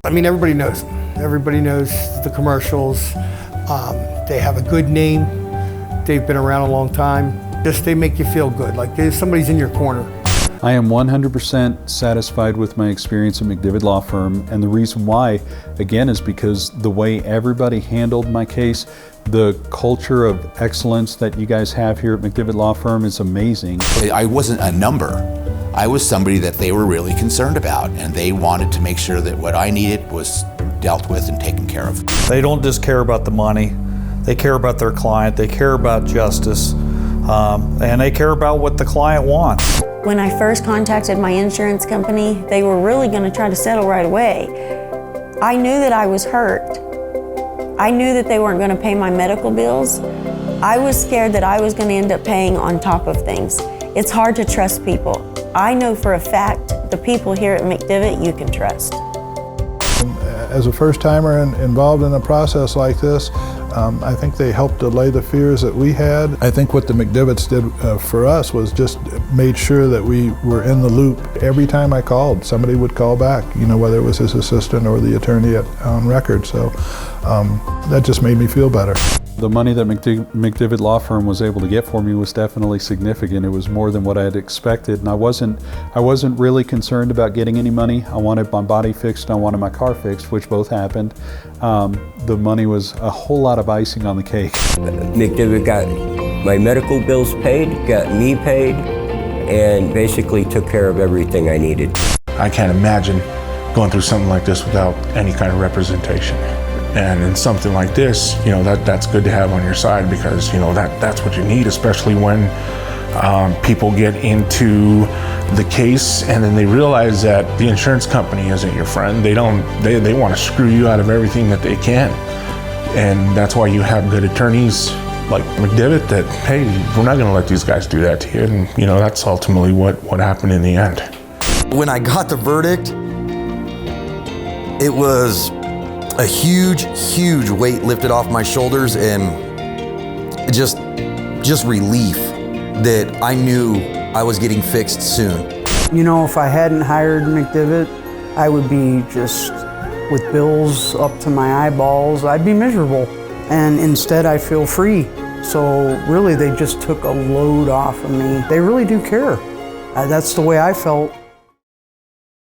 I mean, everybody knows them. Everybody knows the commercials. They have a good name. They've been around a long time. Just they make you feel good, like somebody's in your corner. I am 100% satisfied with my experience at McDivitt Law Firm, and the reason why, again, is because the way everybody handled my case, the culture of excellence that you guys have here at McDivitt Law Firm is amazing. I wasn't a number. I was somebody that they were really concerned about, and they wanted to make sure that what I needed was dealt with and taken care of. They don't just care about the money, they care about their client, they care about justice, and they care about what the client wants. When I first contacted my insurance company, they were really going to try to settle right away. I knew that I was hurt. I knew that they weren't going to pay my medical bills. I was scared that I was going to end up paying on top of things. It's hard to trust people. I know for a fact the people here at McDivitt you can trust. As a first-timer involved in a process like this, I think they helped allay the fears that we had. I think what the McDivitts did for us was just made sure that we were in the loop. Every time I called, somebody would call back, you know, whether it was his assistant or the attorney on record. So that just made me feel better. The money that McDivitt Law Firm was able to get for me was definitely significant. It was more than what I had expected, and I wasn't really concerned about getting any money. I wanted my body fixed and I wanted my car fixed, which both happened. The money was a whole lot of icing on the cake. McDivitt got my medical bills paid, got me paid, and basically took care of everything I needed. I can't imagine going through something like this without any kind of representation. And in something like this, you know, that's good to have on your side, because, you know, that's what you need, especially when people get into the case and then they realize that the insurance company isn't your friend. They want to screw you out of everything that they can. And that's why you have good attorneys like McDivitt that, hey, we're not going to let these guys do that to you. And, you know, that's ultimately what happened in the end. When I got the verdict, it was a huge, huge weight lifted off my shoulders, and just relief that I knew I was getting fixed soon. You know, if I hadn't hired McDivitt, I would be just with bills up to my eyeballs. I'd be miserable. And instead I feel free. So really they just took a load off of me. They really do care. That's the way I felt.